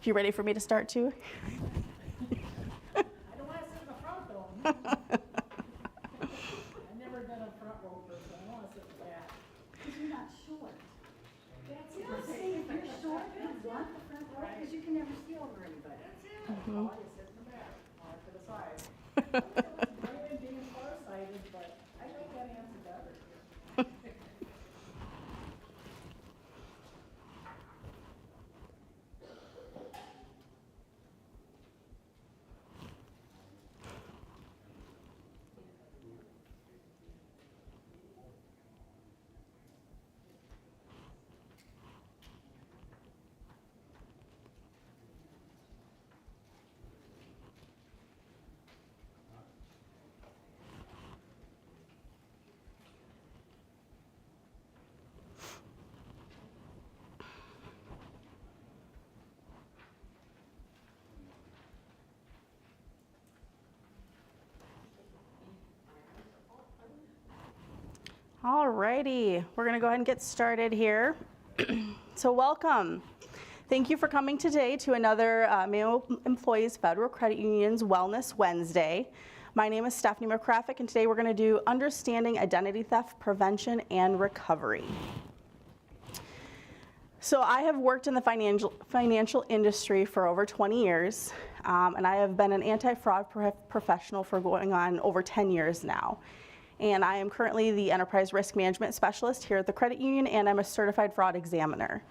You ready for me to start too? I don't want to sit in the front though. I've never been a front row person. I want to sit in the back. Because you're not short. That's it. See, if you're short, you want the front row because you can never see over anybody. Oh, I just sit in the back, or to the side. It's better than being farsighted, but I like that answer better. Alrighty, we're gonna go ahead and get started here. So welcome. Thank you for coming today to another Mayo Employees Federal Credit Union's Wellness Wednesday. My name is Stephanie McCraffick, and today we're gonna do Understanding Identity Theft Prevention and Recovery. So I have worked in the financial industry for over 20 years, and I have been an anti-fraud professional for going on over 10 years now. And I am currently the Enterprise Risk Management Specialist here at the Credit Union, and I'm a Certified Fraud Examiner.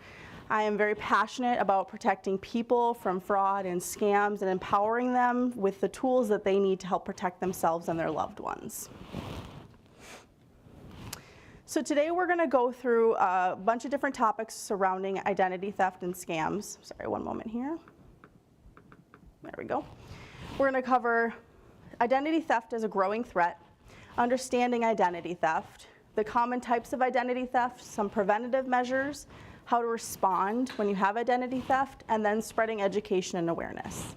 I am very passionate about protecting people from fraud and scams and empowering them with the tools that they need to help protect themselves and their loved ones. So today we're going to go through a bunch of different topics surrounding identity theft and scams. Sorry, one moment here. There we go. We're going to cover identity theft as a growing threat, understanding identity theft, the common types of identity theft, some preventative measures, how to respond when you have identity theft, and then spreading education and awareness.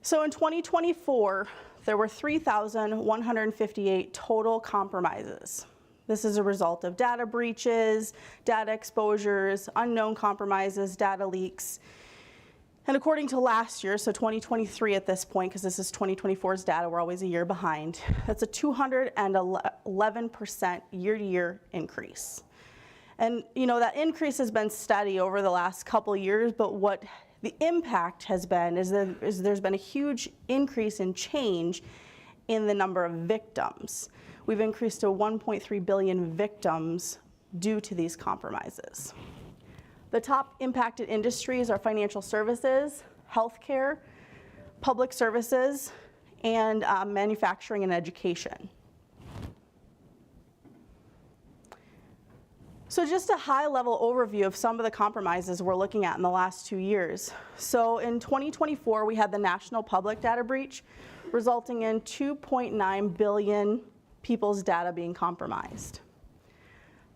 So in 2024, there were 3,158 total compromises. This is a result of data breaches, data exposures, unknown compromises, data leaks. And according to last year, so 2023 at this point, because this is 2024's data, we're always a year behind, that's a 211% year-to-year increase. And you know, that increase has been steady over the last couple of years, but what the impact has been is there's been a huge increase in change in the number of victims. We've increased to 1.3 billion victims due to these compromises. The top impacted industries are financial services, healthcare, public services, and manufacturing and education. So just a high-level overview of some of the compromises we're looking at in the last 2 years. So in 2024, we had the national public data breach, resulting in 2.9 billion people's data being compromised.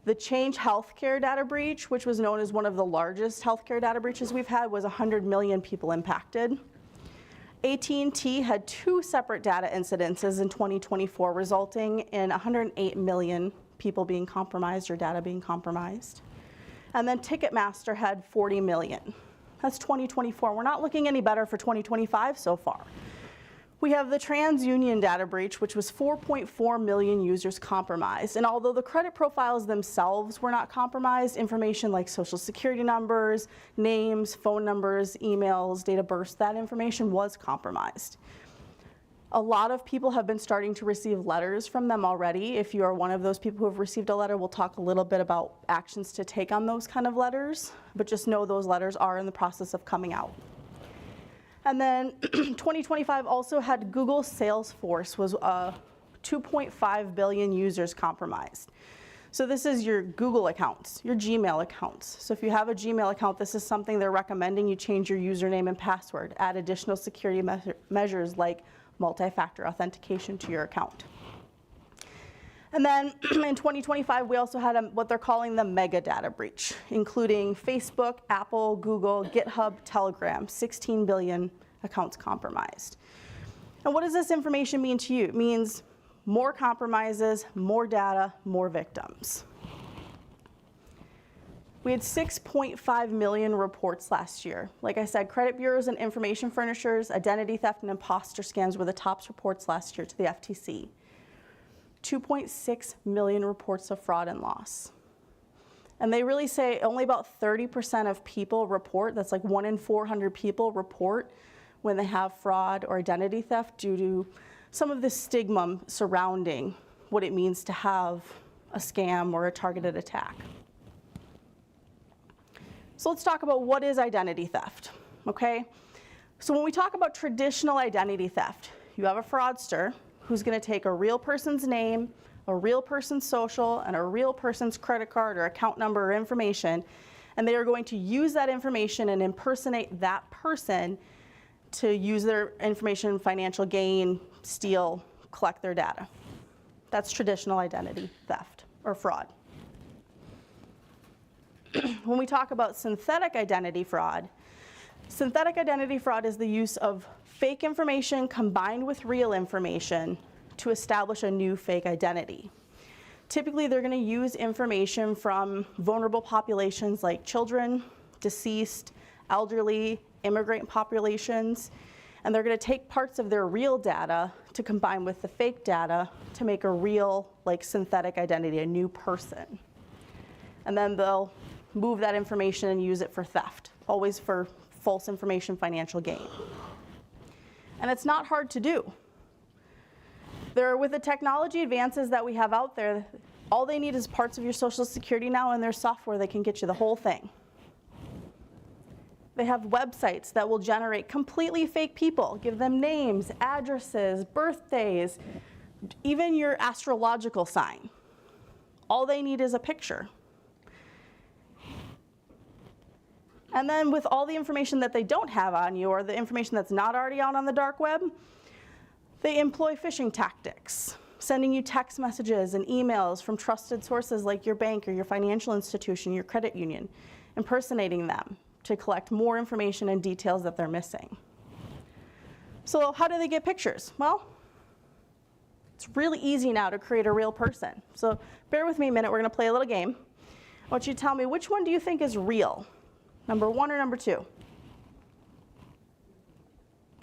The Change Healthcare data breach, which was known as one of the largest healthcare data breaches we've had, was 100 million people impacted. AT&T had 2 separate data incidences in 2024, resulting in 108 million people being compromised or data being compromised. And then Ticketmaster had 40 million. That's 2024. We're not looking any better for 2025 so far. We have the TransUnion data breach, which was 4.4 million users compromised. And although the credit profiles themselves were not compromised, information like social security numbers, names, phone numbers, emails, date of birth, that information was compromised. A lot of people have been starting to receive letters from them already. If you are one of those people who have received a letter, we'll talk a little bit about actions to take on those kind of letters, but just know those letters are in the process of coming out. And then 2025 also had Google Salesforce was 2.5 billion users compromised. So this is your Google accounts, your Gmail accounts. So if you have a Gmail account, this is something they're recommending you change your username and password, add additional security measures like multi-factor authentication to your account. And then in 2025, we also had what they're calling the mega data breach, including Facebook, Apple, Google, GitHub, Telegram, 16 billion accounts compromised. And what does this information mean to you? It means more compromises, more data, more victims. We had 6.5 million reports last year. Like I said, credit bureaus and information furnishers, identity theft and imposter scams were the top reports last year to the FTC. 2.6 million reports of fraud and loss. And they really say only about 30% of people report, that's like 1 in 400 people report when they have fraud or identity theft due to some of the stigma surrounding what it means to have a scam or a targeted attack. So let's talk about what is identity theft, okay? So when we talk about traditional identity theft, you have a fraudster who's gonna take a real person's name, a real person's social, and a real person's credit card or account number or information, and they are going to use that information and impersonate that person to use their information, financial gain, steal, collect their data. That's traditional identity theft or fraud. When we talk about synthetic identity fraud is the use of fake information combined with real information to establish a new fake identity. Typically, they're going to use information from vulnerable populations like children, deceased, elderly, immigrant populations, and they're going to take parts of their real data to combine with the fake data to make a real, like, synthetic identity, a new person. And then they'll move that information and use it for theft, always for false information, financial gain. And it's not hard to do. With the technology advances that we have out there, all they need is parts of your Social Security now and there's software that can get you the whole thing. They have websites that will generate completely fake people, give them names, addresses, birthdays, even your astrological sign. All they need is a picture. And then with all the information that they don't have on you or the information that's not already out on the dark web, they employ phishing tactics, sending you text messages and emails from trusted sources like your bank or your financial institution, your credit union, impersonating them to collect more information and details that they're missing. So how do they get pictures? Well, it's really easy now to create a real person. So bear with me a minute, we're gonna play a little game. I want you to tell me, which one do you think is real? Number 1 or number 2?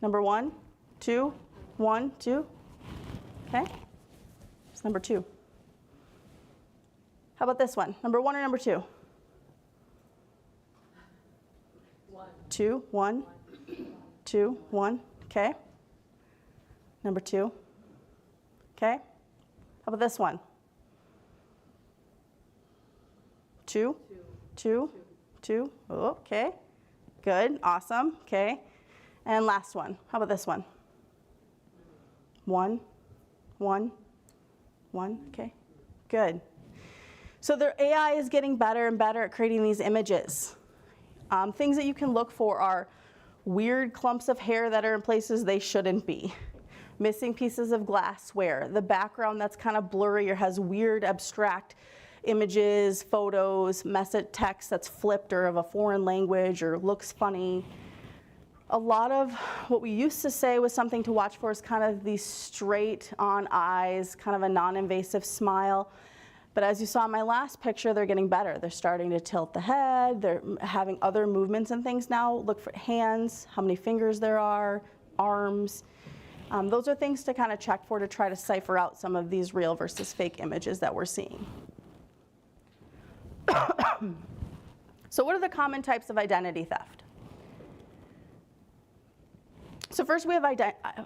Number 1, 2, 1, 2. Okay, it's number 2. How about this one? Number 1 or number 2? 2, 1, 2, 1. Okay. Number 2. Okay. How about this one? 2, 2, 2. Oh, okay. Good. Awesome. Okay. And last one. How about this one? 1, 1, 1. Okay. Good. So their AI is getting better and better at creating these images. Things that you can look for are weird clumps of hair that are in places they shouldn't be, missing pieces of glassware, the background that's kind of blurry or has weird abstract images, photos, message text that's flipped or of a foreign language or looks funny. A lot of what we used to say was something to watch for is kind of these straight on eyes, kind of a non-invasive smile. But as you saw in my last picture, they're getting better. They're starting to tilt the head. They're having other movements and things now. Look for hands, how many fingers there are, arms. Those are things to kind of check for to try to cipher out some of these real versus fake images that we're seeing. So what are the common types of identity theft? So first we have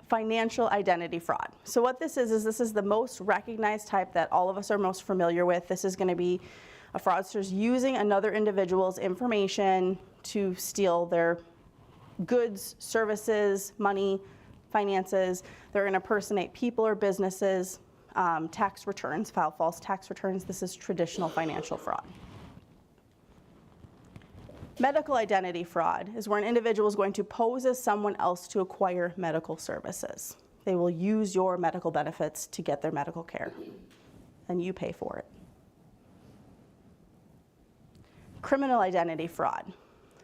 financial identity fraud. So what this is this is the most recognized type that all of us are most familiar with. This is going to be a fraudster's using another individual's information to steal their goods, services, money, finances. They're going to impersonate people or businesses, tax returns, file false tax returns. This is traditional financial fraud. Medical identity fraud is where an individual is going to pose as someone else to acquire medical services. They will use your medical benefits to get their medical care, and you pay for it. Criminal identity fraud.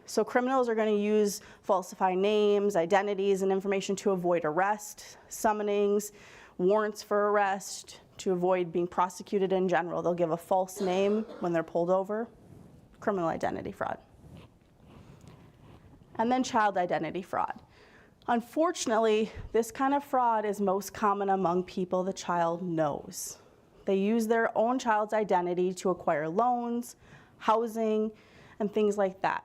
So criminals are going to use falsified names, identities, and information to avoid arrest, summonings, warrants for arrest, to avoid being prosecuted in general. They'll give a false name when they're pulled over. criminal identity fraud. And then child identity fraud. Unfortunately, this kind of fraud is most common among people the child knows. They use their own child's identity to acquire loans, housing, and things like that.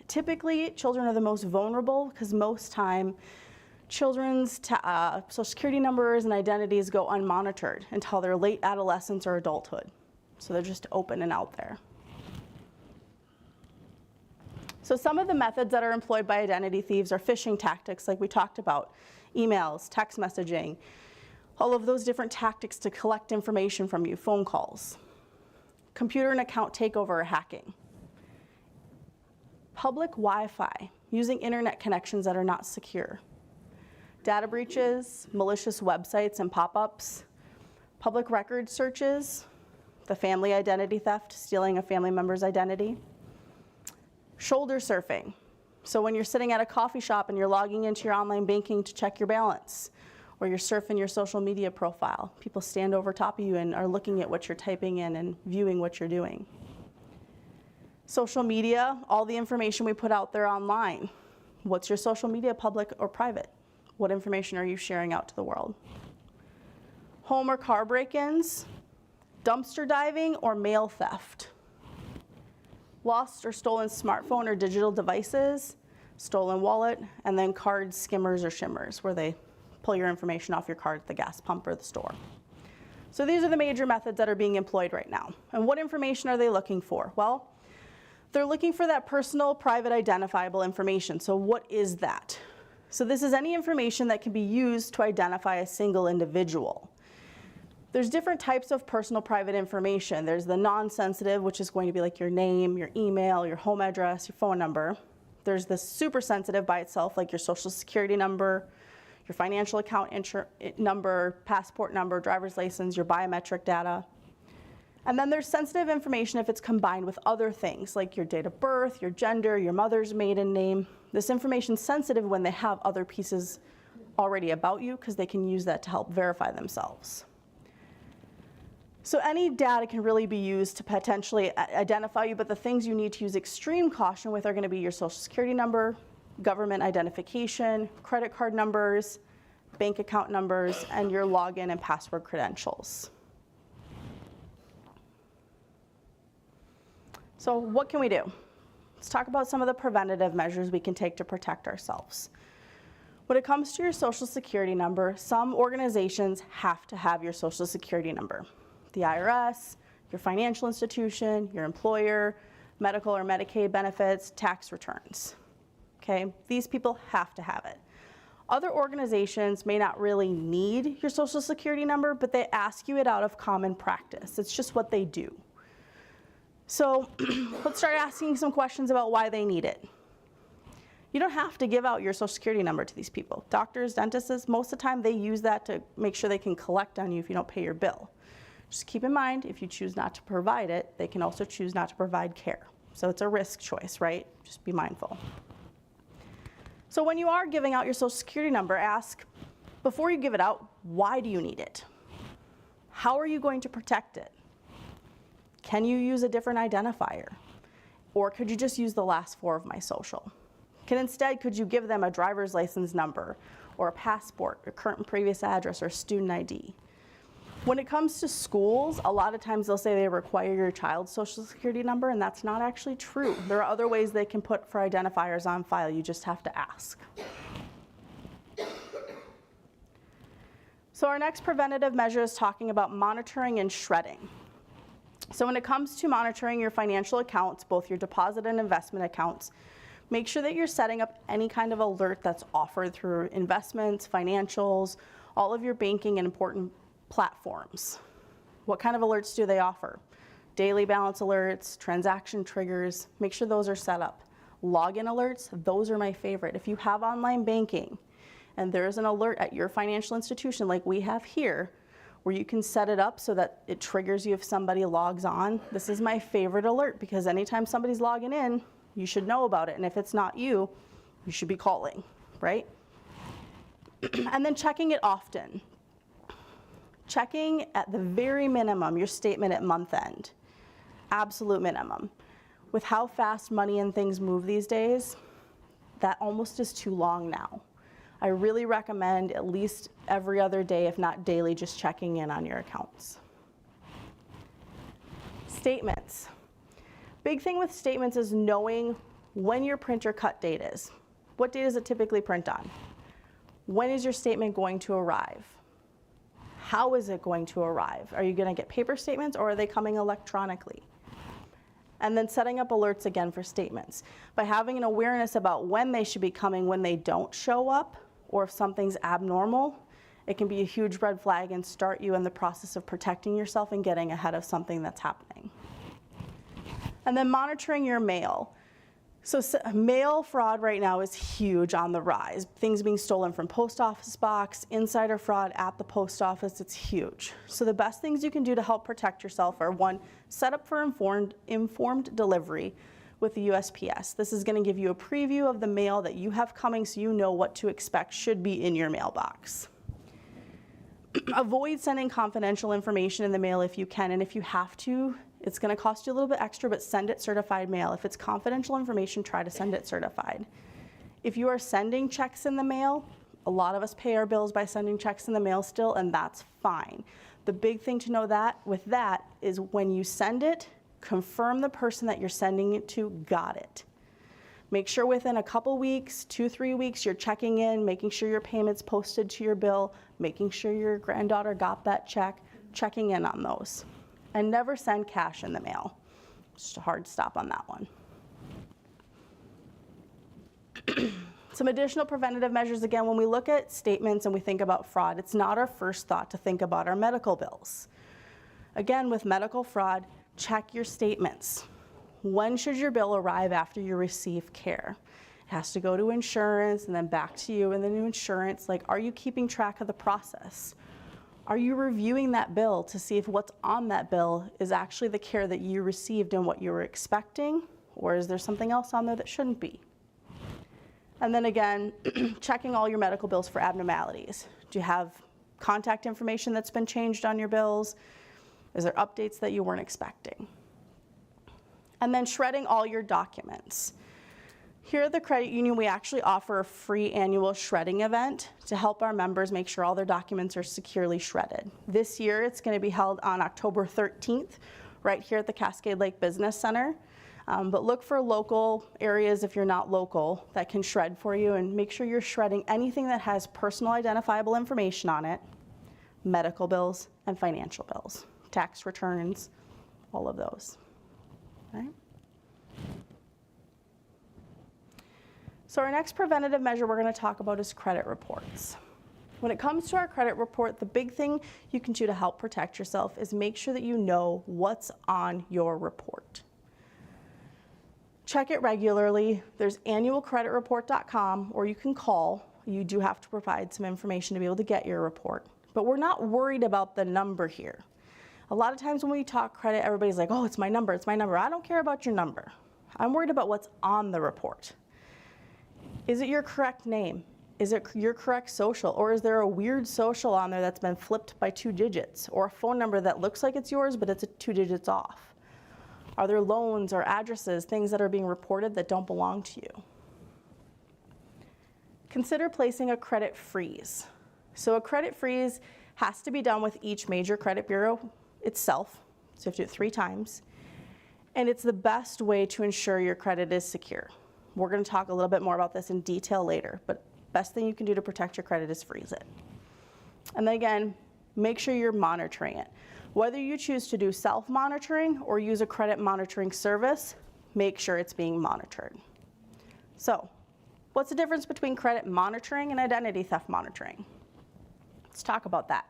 Typically, children are the most vulnerable because most time, children's social security numbers and identities go unmonitored until their late adolescence or adulthood. So they're just open and out there. So some of the methods that are employed by identity thieves are phishing tactics like we talked about, emails, text messaging, all of those different tactics to collect information from you, phone calls, computer and account takeover or hacking, public Wi-Fi, using internet connections that are not secure, data breaches, malicious websites and pop-ups, public record searches, the family identity theft, stealing a family member's identity, shoulder surfing. So when you're sitting at a coffee shop and you're logging into your online banking to check your balance, or you're surfing your social media profile, people stand over top of you and are looking at what you're typing in and viewing what you're doing. Social media, all the information we put out there online. What's your social media, public or private? What information are you sharing out to the world? Home or car break-ins, dumpster diving or mail theft. Lost or stolen smartphone or digital devices, stolen wallet, and then card skimmers or shimmers, where they pull your information off your card at the gas pump or the store. So these are the major methods that are being employed right now. And what information are they looking for? Well, they're looking for that personal, private, identifiable information. So what is that? So this is any information that can be used to identify a single individual. There's different types of personal private information. There's the non-sensitive, which is going to be like your name, your email, your home address, your phone number. There's the super sensitive by itself, like your social security number, your financial account number, passport number, driver's license, your biometric data. And then there's sensitive information if it's combined with other things, like your date of birth, your gender, your mother's maiden name. This information's sensitive when they have other pieces already about you, because they can use that to help verify themselves. So any data can really be used to potentially identify you, but the things you need to use extreme caution with are going to be your social security number, government identification, credit card numbers, bank account numbers, and your login and password credentials. So what can we do? Let's talk about some of the preventative measures we can take to protect ourselves. When it comes to your social security number, some organizations have to have your social security number. The IRS, your financial institution, your employer, medical or Medicaid benefits, tax returns. Okay, these people have to have it. Other organizations may not really need your social security number, but they ask you it out of common practice. It's just what they do. So let's start asking some questions about why they need it. You don't have to give out your social security number to these people. Doctors, dentists, most of the time they use that to make sure they can collect on you if you don't pay your bill. Just keep in mind, if you choose not to provide it, they can also choose not to provide care. So it's a risk choice, right? Just be mindful. So when you are giving out your social security number, ask, before you give it out, why do you need it? How are you going to protect it? Can you use a different identifier? Or could you just use the last four of my social? Could you give them a driver's license number or a passport, or current and previous address, or student ID? When it comes to schools, a lot of times they'll say they require your child's social security number, and that's not actually true. There are other ways they can put for identifiers on file. You just have to ask. So our next preventative measure is talking about monitoring and shredding. So when it comes to monitoring your financial accounts, both your deposit and investment accounts, make sure that you're setting up any kind of alert that's offered through investments, financials, all of your banking and important platforms. What kind of alerts do they offer? Daily balance alerts, transaction triggers, make sure those are set up. Login alerts, those are my favorite. If you have online banking and there's an alert at your financial institution like we have here, where you can set it up so that it triggers you if somebody logs on, this is my favorite alert, because anytime somebody's logging in, you should know about it. And if it's not you, you should be calling, right? And then checking it often. Checking at the very minimum your statement at month end, absolute minimum. With how fast money and things move these days, that almost is too long now. I really recommend at least every other day, if not daily, just checking in on your accounts. Statements. Big thing with statements is knowing when your printer cut date is. What date does it typically print on? When is your statement going to arrive? How is it going to arrive? Are you going to get paper statements or are they coming electronically? And then setting up alerts again for statements. By having an awareness about when they should be coming, when they don't show up, or if something's abnormal, it can be a huge red flag and start you in the process of protecting yourself and getting ahead of something that's happening. And then monitoring your mail. So mail fraud right now is huge on the rise. Things being stolen from post office box, insider fraud at the post office, it's huge. So the best things you can do to help protect yourself are, one, set up for informed delivery with the USPS. This is going to give you a preview of the mail that you have coming so you know what to expect should be in your mailbox. Avoid sending confidential information in the mail if you can, and if you have to, it's going to cost you a little bit extra, but send it certified mail. If it's confidential information, try to send it certified. If you are sending checks in the mail, a lot of us pay our bills by sending checks in the mail still, and that's fine. The big thing to know with that is when you send it, confirm the person that you're sending it to got it. Make sure within a couple weeks, 2-3 weeks, you're checking in, making sure your payment's posted to your bill, making sure your granddaughter got that check, checking in on those. And never send cash in the mail. Just a hard stop on that one. Some additional preventative measures, again, when we look at statements and we think about fraud, it's not our first thought to think about our medical bills. Again, with medical fraud, check your statements. When should your bill arrive after you receive care? It has to go to insurance and then back to you and then to insurance. Like, are you keeping track of the process? Are you reviewing that bill to see if what's on that bill is actually the care that you received and what you were expecting, or is there something else on there that shouldn't be? And then again, checking all your medical bills for abnormalities. Do you have contact information that's been changed on your bills? Is there updates that you weren't expecting? And then shredding all your documents. Here at the credit union, we actually offer a free annual shredding event to help our members make sure all their documents are securely shredded. This year, it's going to be held on October 13th, right here at the Cascade Lake Business Center. But look for local areas, if you're not local, that can shred for you, and make sure you're shredding anything that has personal identifiable information on it, medical bills and financial bills, tax returns, all of those. Right? So our next preventative measure we're going to talk about is credit reports. When it comes to our credit report, the big thing you can do to help protect yourself is make sure that you know what's on your report. Check it regularly. There's annualcreditreport.com, or you can call. You do have to provide some information to be able to get your report. But we're not worried about the number here. A lot of times when we talk credit, everybody's like, oh, it's my number, it's my number. I don't care about your number. I'm worried about what's on the report. Is it your correct name? Is it your correct social? Or is there a weird social on there that's been flipped by 2 digits? Or a phone number that looks like it's yours, but it's 2 digits off? Are there loans or addresses, things that are being reported that don't belong to you? Consider placing a credit freeze. So a credit freeze has to be done with each major credit bureau itself. So you have to do it 3 times. And it's the best way to ensure your credit is secure. We're going to talk a little bit more about this in detail later, but best thing you can do to protect your credit is freeze it. And then again, make sure you're monitoring it. Whether you choose to do self-monitoring or use a credit monitoring service, make sure it's being monitored. So, what's the difference between credit monitoring and identity theft monitoring? Let's talk about that.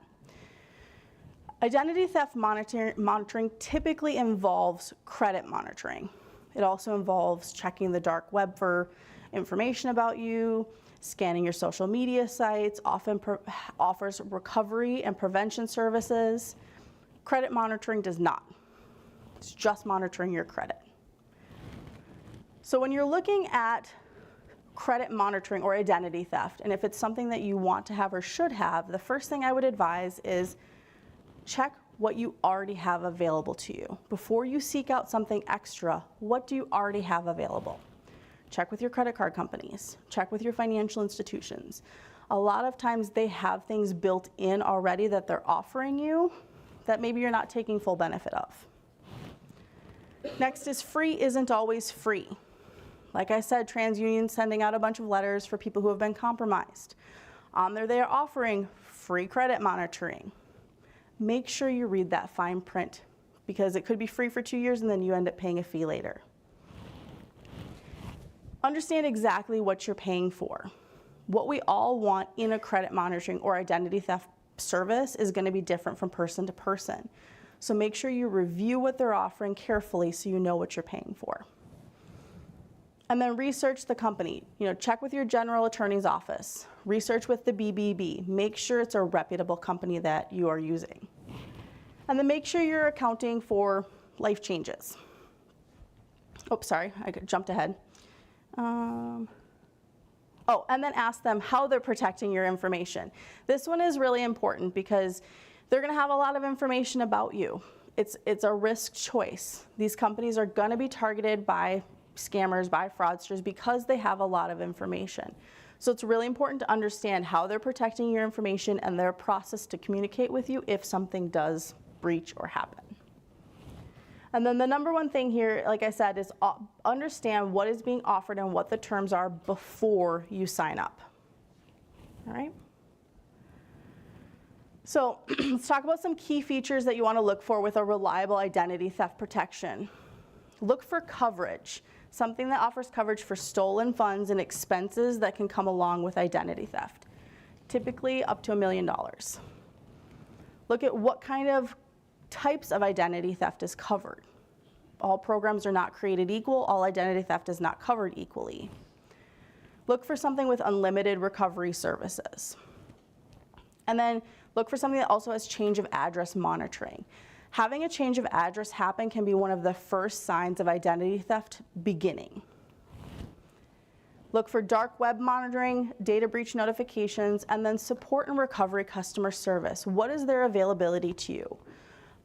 Identity theft monitoring typically involves credit monitoring. It also involves checking the dark web for information about you, scanning your social media sites, often offers recovery and prevention services. Credit monitoring does not. It's just monitoring your credit. So when you're looking at credit monitoring or identity theft, and if it's something that you want to have or should have, the first thing I would advise is check what you already have available to you. Before you seek out something extra, what do you already have available? Check with your credit card companies, check with your financial institutions. A lot of times they have things built in already that they're offering you that maybe you're not taking full benefit of. Next is free isn't always free. Like I said, TransUnion's sending out a bunch of letters for people who have been compromised. On there, they are offering free credit monitoring. Make sure you read that fine print because it could be free for 2 years and then you end up paying a fee later. Understand exactly what you're paying for. What we all want in a credit monitoring or identity theft service is going to be different from person to person. So make sure you review what they're offering carefully so you know what you're paying for. And then research the company. Check with your general attorney's office. Research with the BBB. Make sure it's a reputable company that you are using. And then make sure you're accounting for life changes. Oops, sorry, I jumped ahead. And then ask them how they're protecting your information. This one is really important because they're gonna have a lot of information about you. It's a risk choice. These companies are gonna be targeted by scammers, by fraudsters, because they have a lot of information. So it's really important to understand how they're protecting your information and their process to communicate with you if something does breach or happen. And then the number one thing here, like I said, is understand what is being offered and what the terms are before you sign up. All right? So let's talk about some key features that you want to look for with a reliable identity theft protection. Look for coverage, something that offers coverage for stolen funds and expenses that can come along with identity theft, typically up to $1 million. Look at what kind of types of identity theft is covered. All programs are not created equal. All identity theft is not covered equally. Look for something with unlimited recovery services. And then look for something that also has change of address monitoring. Having a change of address happen can be one of the first signs of identity theft beginning. Look for dark web monitoring, data breach notifications, and then support and recovery customer service. What is their availability to you?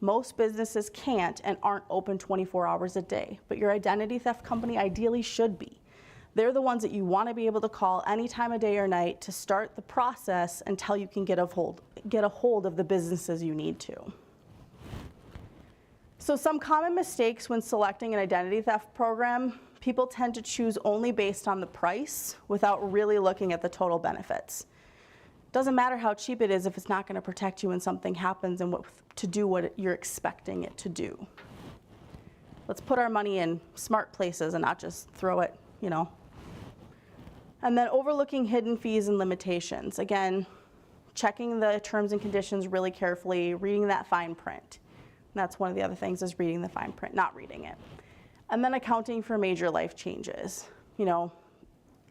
Most businesses can't and aren't open 24 hours a day, but your identity theft company ideally should be. They're the ones that you want to be able to call any time of day or night to start the process until you can get a hold of the businesses you need to. So some common mistakes when selecting an identity theft program, people tend to choose only based on the price without really looking at the total benefits. Doesn't matter how cheap it is if it's not going to protect you when something happens and to do what you're expecting it to do. Let's put our money in smart places and not just throw it, And then overlooking hidden fees and limitations. Again, checking the terms and conditions really carefully, reading that fine print. And that's one of the other things is reading the fine print, not reading it. And then accounting for major life changes.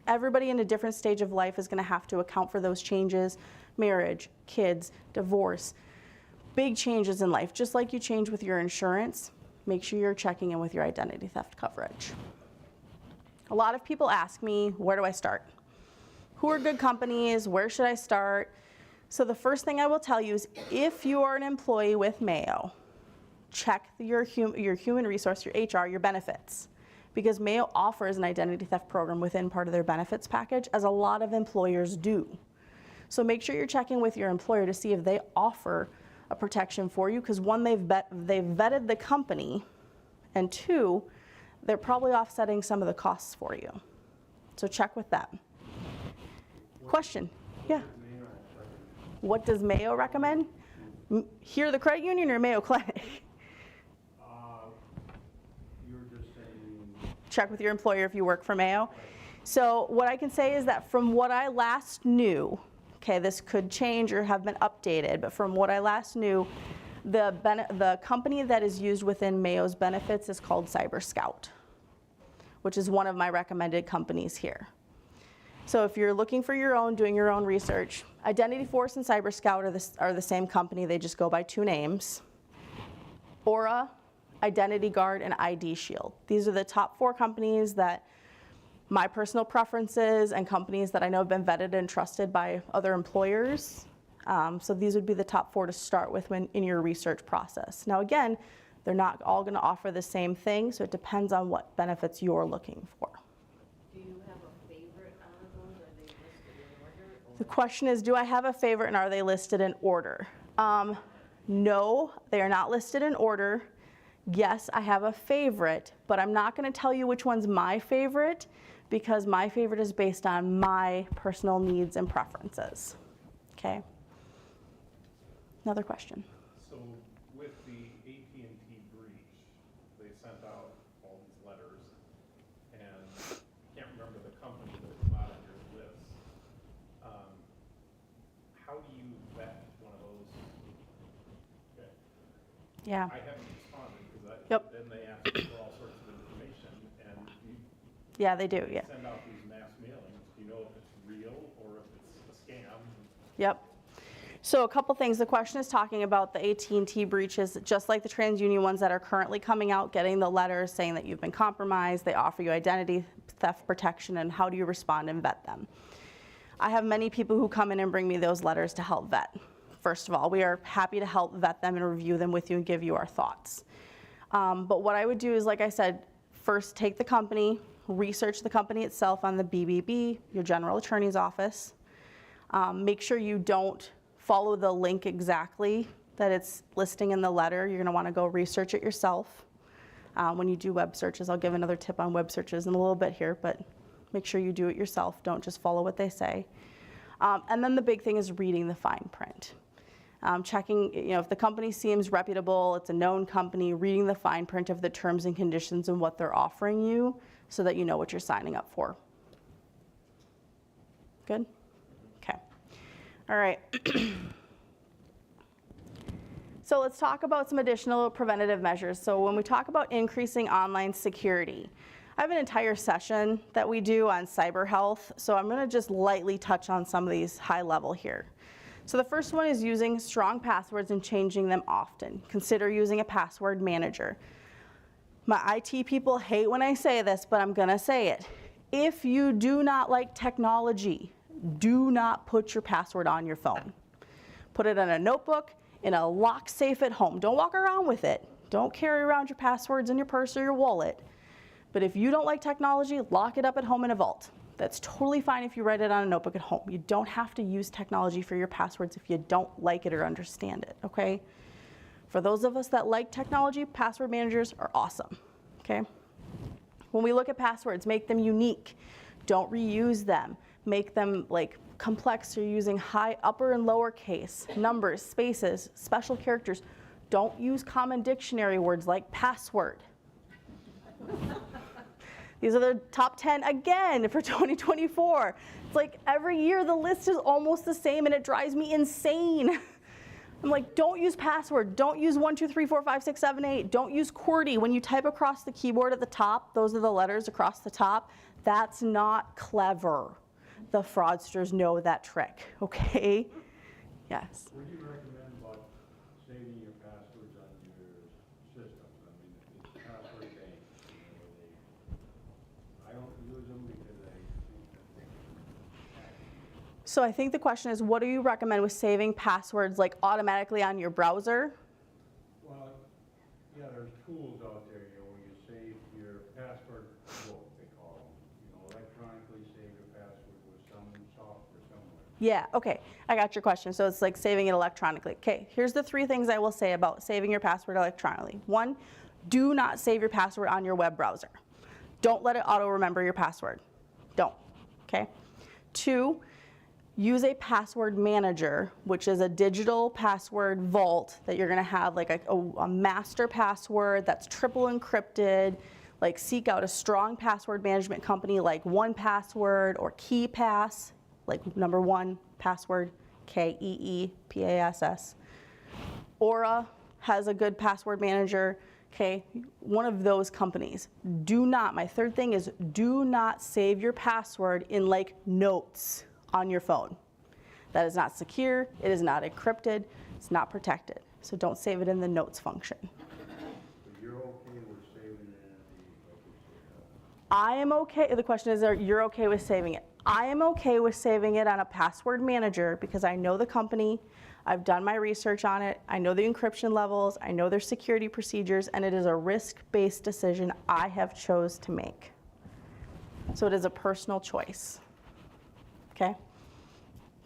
Everybody in a different stage of life is going to have to account for those changes, marriage, kids, divorce, big changes in life. Just like you change with your insurance, make sure you're checking in with your identity theft coverage. A lot of people ask me, where do I start? Who are good companies? Where should I start? So the first thing I will tell you is if you are an employee with Mayo, check your human resource, your HR, your benefits. Because Mayo offers an identity theft program within part of their benefits package, as a lot of employers do. So make sure you're checking with your employer to see if they offer a protection for you, because one, they've vetted the company, and two, they're probably offsetting some of the costs for you. So check with them. Question? Yeah. What does Mayo recommend? Here, the credit union or Mayo Clinic? Check with your employer if you work for Mayo. So what I can say is that from what I last knew, okay, this could change or have been updated, but from what I last knew, the company that is used within Mayo's benefits is called CyberScout, which is one of my recommended companies here. So if you're looking for your own, doing your own research, Identity Force and CyberScout are the same company, they just go by two names. Aura, Identity Guard, and ID Shield. These are the top 4 companies that my personal preferences and companies that I know have been vetted and trusted by other employers. So these would be the top 4 to start with when in your research process. Now again, they're not all going to offer the same thing, so it depends on what benefits you're looking for. Do you have a favorite out of those? Are they listed in order? The question is, do I have a favorite and are they listed in order? No, they are not listed in order. Yes, I have a favorite, but I'm not going to tell you which one's my favorite because my favorite is based on my personal needs and preferences. Okay? Another question. So with the AT&T breach, they sent out all these letters, and I can't remember the company that was not on your list. How do you vet one of those? Okay. Yeah. I haven't responded because Yep. then they ask for all sorts of information, and you Yeah, they do. Yeah. send out these mass mailings. Do you know if it's real or if it's a scam? Yep. So a couple things. The question is talking about the AT&T breaches, just like the TransUnion ones that are currently coming out, getting the letters saying that you've been compromised. They offer you identity theft protection, and how do you respond and vet them? I have many people who come in and bring me those letters to help vet. First of all, we are happy to help vet them and review them with you and give you our thoughts. But what I would do is, like I said, first take the company, research the company itself on the BBB, your general attorney's office. Make sure you don't follow the link exactly that it's listing in the letter. You're going to want to go research it yourself. When you do web searches, I'll give another tip on web searches in a little bit here, but make sure you do it yourself. Don't just follow what they say. And then the big thing is reading the fine print. Checking, if the company seems reputable, it's a known company, reading the fine print of the terms and conditions and what they're offering you so that you know what you're signing up for. Good? Okay. All right. So let's talk about some additional preventative measures. So when we talk about increasing online security, I have an entire session that we do on cyber health, so I'm going to just lightly touch on some of these high level here. So the first one is using strong passwords and changing them often. Consider using a password manager. My IT people hate when I say this, but I'm going to say it. If you do not like technology, do not put your password on your phone. Put it in a notebook, in a lock safe at home. Don't walk around with it. Don't carry around your passwords in your purse or your wallet. But if you don't like technology, lock it up at home in a vault. That's totally fine if you write it on a notebook at home. You don't have to use technology for your passwords if you don't like it or understand it, okay? For those of us that like technology, password managers are awesome, okay? When we look at passwords, make them unique. Don't reuse them. Make them complex. You're using high upper and lower case, numbers, spaces, special characters. Don't use common dictionary words like password. These are the top 10 again for 2024. It's like every year the list is almost the same and it drives me insane. I'm like, don't use password. Don't use 1, 2, 3, 4, 5, 6, 7, 8. Don't use QWERTY. When you type across the keyboard at the top, those are the letters across the top. That's not clever. The fraudsters know that trick, okay? Yes. What do you recommend about saving your passwords on your systems? I mean, if it's password bank, I don't use them because I think that So I think the question is, what do you recommend with saving passwords automatically on your browser? well, yeah, there's tools out there, where you save your password book, they call them. Electronically save your password with some software somewhere. Yeah, okay, I got your question. So it's like saving it electronically. Okay, here's the 3 things I will say about saving your password electronically. 1, do not save your password on your web browser. Don't let it auto-remember your password. Don't, okay? 2, use a password manager, which is a digital password vault that you're gonna have a master password that's triple encrypted. Seek out a strong password management company like 1Password or KeePass, number 1 password, KeePass. Aura has a good password manager, okay? One of those companies. My third thing is do not save your password in notes on your phone. That is not secure, it is not encrypted, it's not protected. So don't save it in the notes function. But you're okay with saving it in the, I am okay, the question is, you're okay with saving it? I am okay with saving it on a password manager because I know the company, I've done my research on it, I know the encryption levels, I know their security procedures, and it is a risk-based decision I have chose to make. So it is a personal choice. Okay?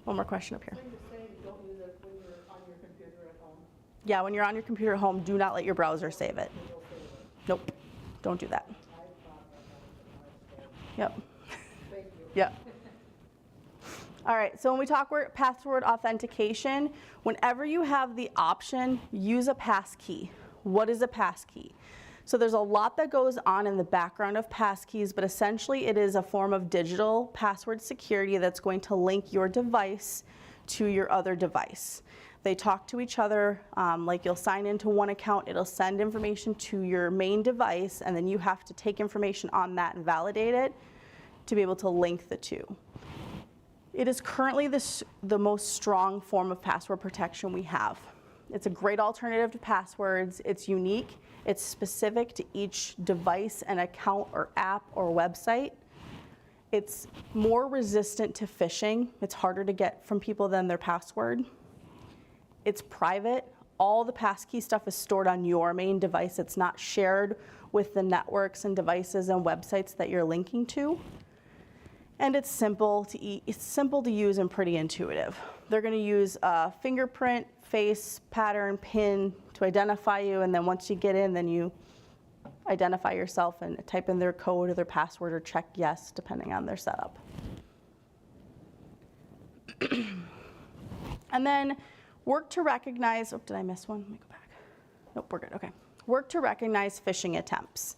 One more question up here. So you're saying you don't use it when you're on your computer at home? Yeah, when you're on your computer at home, do not let your browser save it. You'll save it. Nope, don't do that. I thought that was a Yep, Thank you. yep. All right, so when we talk password authentication, whenever you have the option, use a passkey. What is a passkey? So there's a lot that goes on in the background of passkeys, but essentially it is a form of digital password security that's going to link your device to your other device. They talk to each other, like you'll sign into one account, it'll send information to your main device, and then you have to take information on that and validate it to be able to link the two. It is currently the most strong form of password protection we have. It's a great alternative to passwords. It's unique. It's specific to each device and account or app or website. It's more resistant to phishing. It's harder to get from people than their password. It's private. All the passkey stuff is stored on your main device. It's not shared with the networks and devices and websites that you're linking to. And it's simple to use and pretty intuitive. They're going to use a fingerprint, face, pattern, PIN to identify you, and then once you get in, then you identify yourself and type in their code or their password or check yes, depending on their setup. And then work to recognize, oh, did I miss one? Let me go back. Nope, we're good, okay. Work to recognize phishing attempts.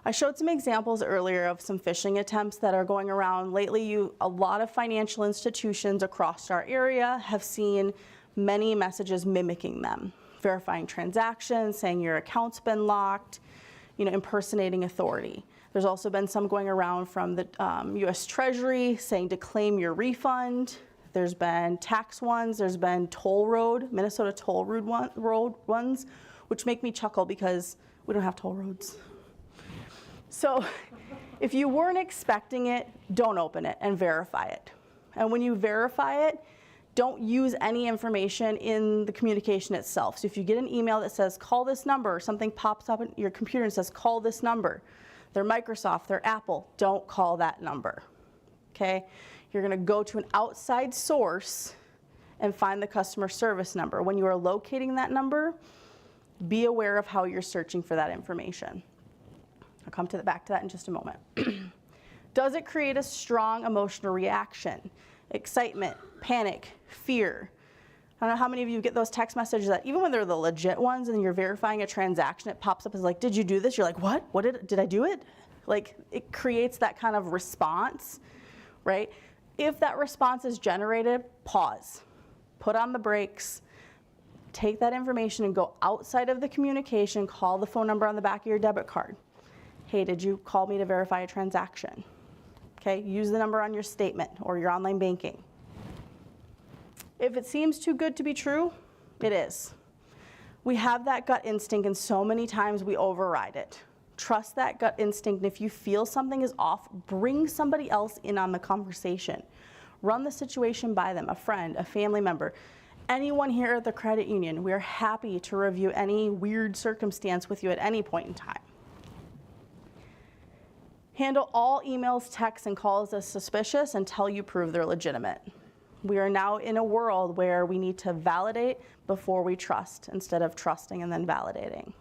I showed some examples earlier of some phishing attempts that are going around. Lately, a lot of financial institutions across our area have seen many messages mimicking them, verifying transactions, saying your account's been locked, impersonating authority. There's also been some going around from the US Treasury saying to claim your refund. There's been tax ones, there's been Minnesota toll road ones, which make me chuckle because we don't have toll roads. So if you weren't expecting it, don't open it and verify it. And when you verify it, don't use any information in the communication itself. So if you get an email that says, call this number, or something pops up in your computer and says, call this number, they're Microsoft, they're Apple, don't call that number, okay? You're gonna go to an outside source and find the customer service number. When you are locating that number, be aware of how you're searching for that information. I'll come back to that in just a moment. Does it create a strong emotional reaction? Excitement, panic, fear. I don't know how many of you get those text messages that even when they're the legit ones and you're verifying a transaction, it pops up as like, did you do this? You're like, what? Did I do it? Like, it creates that kind of response, right? If that response is generated, pause, put on the brakes, take that information and go outside of the communication, call the phone number on the back of your debit card. Hey, did you call me to verify a transaction? Okay, use the number on your statement or your online banking. If it seems too good to be true, it is. We have that gut instinct and so many times we override it. Trust that gut instinct, and if you feel something is off, bring somebody else in on the conversation. Run the situation by them, a friend, a family member, anyone here at the credit union. We are happy to review any weird circumstance with you at any point in time. Handle all emails, texts, and calls as suspicious until you prove they're legitimate. We are now in a world where we need to validate before we trust, instead of trusting and then validating.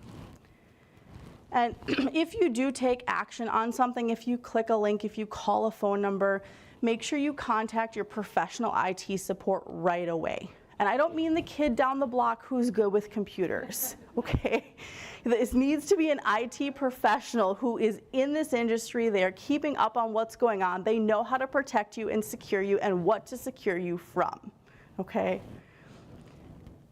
And if you do take action on something, if you click a link, if you call a phone number, make sure you contact your professional IT support right away. And I don't mean the kid down the block who's good with computers, okay? This needs to be an IT professional who is in this industry. They are keeping up on what's going on. They know how to protect you and secure you and what to secure you from, okay?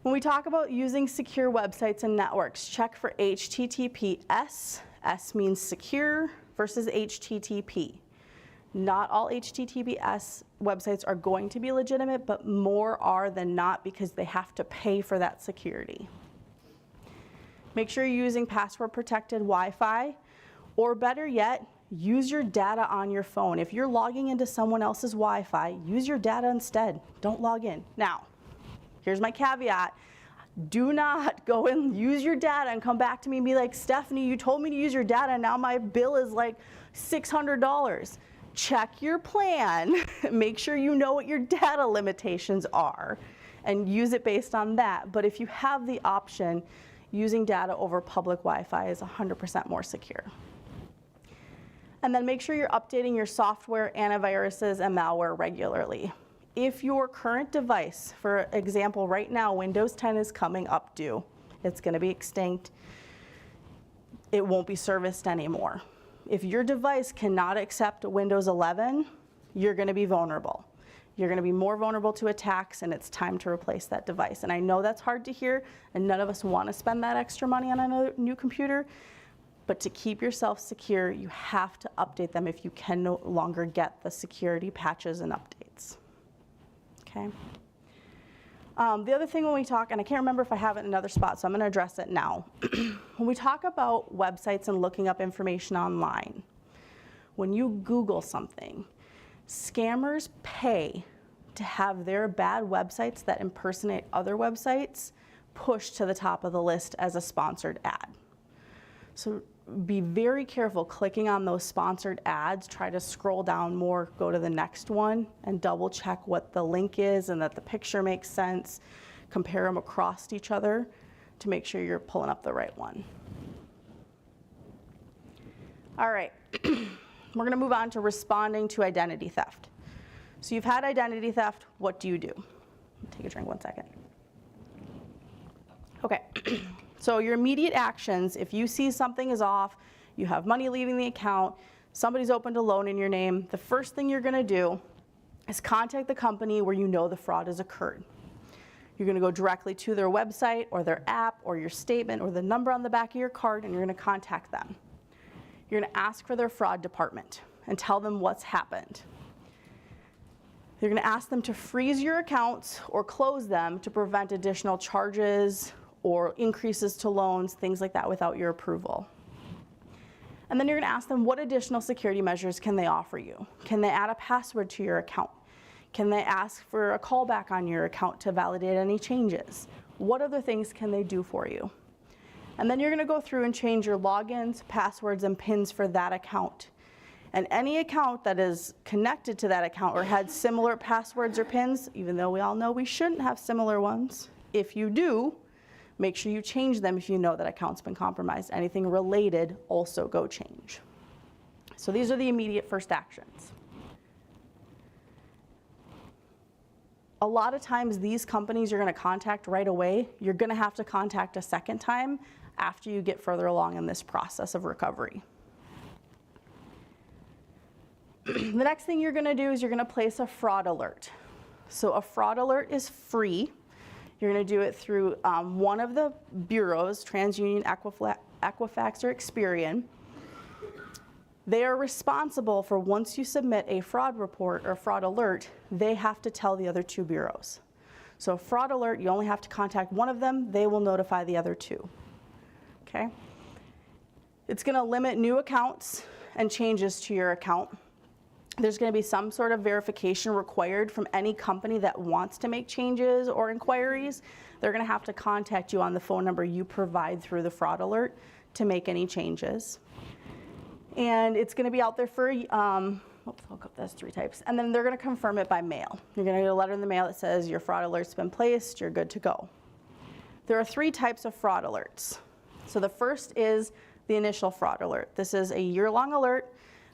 When we talk about using secure websites and networks, check for HTTPS. S means secure versus HTTP. Not all HTTPS websites are going to be legitimate, but more are than not because they have to pay for that security. Make sure you're using password-protected Wi-Fi, or better yet, use your data on your phone. If you're logging into someone else's Wi-Fi, use your data instead. Don't log in. Now, here's my caveat. Do not go and use your data and come back to me and be like, Stephanie, you told me to use your data and now my bill is like $600. Check your plan. Make sure you know what your data limitations are and use it based on that. But if you have the option, using data over public Wi-Fi is 100% more secure. And then make sure you're updating your software, antiviruses, and malware regularly. If your current device, for example, right now, Windows 10 is coming up due. It's going to be extinct. It won't be serviced anymore. If your device cannot accept Windows 11, you're going to be vulnerable. You're going to be more vulnerable to attacks, and it's time to replace that device. And I know that's hard to hear, and none of us want to spend that extra money on a new computer. But to keep yourself secure, you have to update them if you can no longer get the security patches and updates. Okay. The other thing when we talk, and I can't remember if I have it in another spot, so I'm going to address it now. When we talk about websites and looking up information online, when you Google something, scammers pay to have their bad websites that impersonate other websites pushed to the top of the list as a sponsored ad. So be very careful clicking on those sponsored ads. Try to scroll down more, go to the next one, and double check what the link is and that the picture makes sense. Compare them across each other to make sure you're pulling up the right one. All right, we're gonna move on to responding to identity theft. So you've had identity theft, what do you do? Take a drink 1 second. Okay. So your immediate actions, if you see something is off, you have money leaving the account, somebody's opened a loan in your name, the first thing you're going to do is contact the company where you know the fraud has occurred. You're going to go directly to their website or their app or your statement or the number on the back of your card, and you're going to contact them. You're going to ask for their fraud department and tell them what's happened. You're going to ask them to freeze your accounts or close them to prevent additional charges or increases to loans, things like that, without your approval. And then you're going to ask them what additional security measures can they offer you. Can they add a password to your account? Can they ask for a callback on your account to validate any changes? What other things can they do for you? And then you're going to go through and change your logins, passwords, and PINs for that account. And any account that is connected to that account or had similar passwords or PINs, even though we all know we shouldn't have similar ones, if you do, make sure you change them if you know that account's been compromised. Anything related, also go change. So these are the immediate first actions. A lot of times these companies you're going to contact right away, you're going to have to contact a second time after you get further along in this process of recovery. The next thing you're going to do is you're going to place a fraud alert. So a fraud alert is free. You're going to do it through one of the bureaus, TransUnion, Equifax, or Experian. They are responsible for, once you submit a fraud report or fraud alert, they have to tell the other two bureaus. So a fraud alert, you only have to contact one of them. They will notify the other two. Okay? It's going to limit new accounts and changes to your account. There's going to be some sort of verification required from any company that wants to make changes or inquiries. They're going to have to contact you on the phone number you provide through the fraud alert to make any changes. And it's going to be out there for, that's 3 types. And then they're going to confirm it by mail. You're going to get a letter in the mail that says your fraud alert's been placed, you're good to go. There are 3 types of fraud alerts. So the first is the initial fraud alert. This is a year-long alert.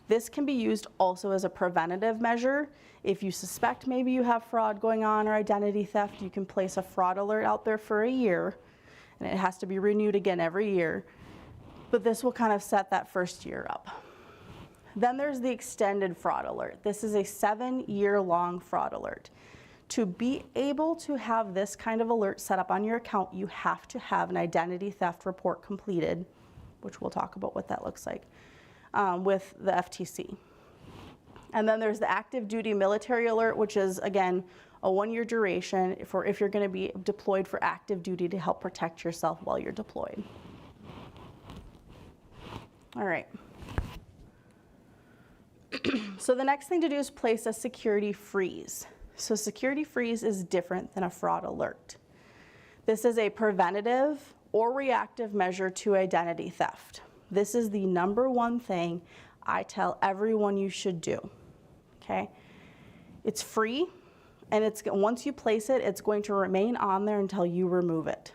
This can be used also as a preventative measure. If you suspect maybe you have fraud going on or identity theft, you can place a fraud alert out there for a year, and it has to be renewed again every year. But this will kind of set that first year up. Then there's the extended fraud alert. This is a 7-year-long fraud alert. To be able to have this kind of alert set up on your account, you have to have an identity theft report completed, which we'll talk about what that looks like, with the FTC. And then there's the active duty military alert, which is, again, a 1-year duration for if you're going to be deployed for active duty to help protect yourself while you're deployed. All right. So the next thing to do is place a security freeze. So security freeze is different than a fraud alert. This is a preventative or reactive measure to identity theft. This is the number one thing I tell everyone you should do, okay? It's free, and once you place it, it's going to remain on there until you remove it,